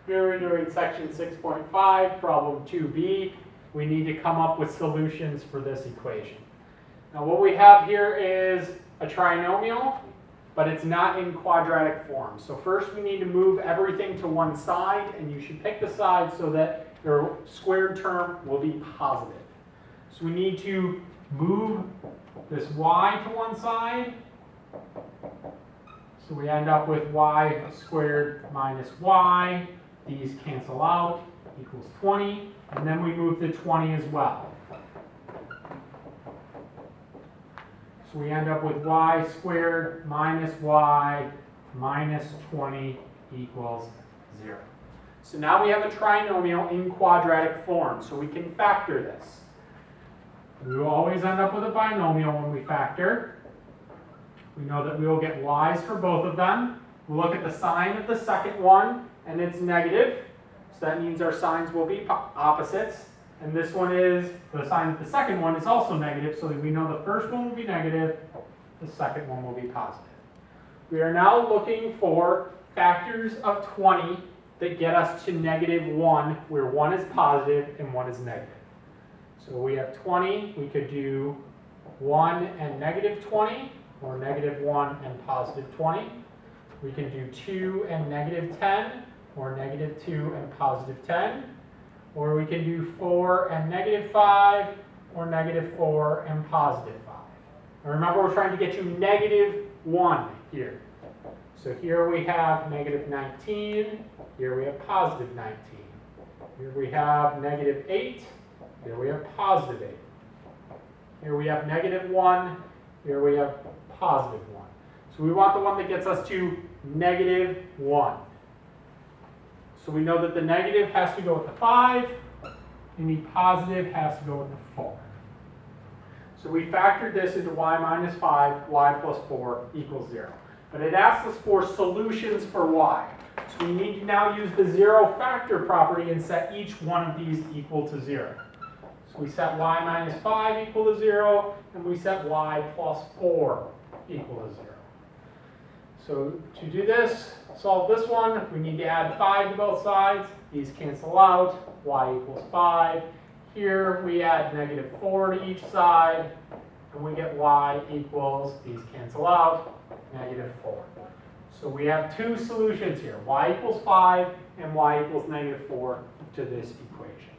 Here we're doing section 6.5, problem 2b. We need to come up with solutions for this equation. Now what we have here is a trinomial, but it's not in quadratic form. So first we need to move everything to one side, and you should pick the side so that your squared term will be positive. So we need to move this y to one side. So we end up with y squared minus y. These cancel out, equals 20. And then we move the 20 as well. So we end up with y squared minus y minus 20 equals 0. So now we have a trinomial in quadratic form, so we can factor this. We will always end up with a binomial when we factor. We know that we will get y's for both of them. We'll look at the sign of the second one, and it's negative. So that means our signs will be opposites. And this one is, the sign of the second one is also negative, so that we know the first one will be negative, the second one will be positive. We are now looking for factors of 20 that get us to -1, where 1 is positive and 1 is negative. So we have 20, we could do 1 and -20, or -1 and +20. We can do 2 and -10, or -2 and +10. Or we can do 4 and -5, or -4 and +5. And remember, we're trying to get to -1 here. So here we have -19, here we have +19. Here we have -8, here we have +8. Here we have -1, here we have +1. So we want the one that gets us to -1. So we know that the negative has to go with the 5, and the positive has to go with the 4. So we factored this into y minus 5, y plus 4 equals 0. But it asks us for solutions for y. So we need to now use the zero factor property and set each one of these equal to 0. So we set y minus 5 equal to 0, and we set y plus 4 equal to 0. So to do this, solve this one, we need to add 5 to both sides. These cancel out, y equals 5. Here we add -4 to each side, and we get y equals, these cancel out, -4. So we have two solutions here, y equals 5 and y equals -4 to this equation.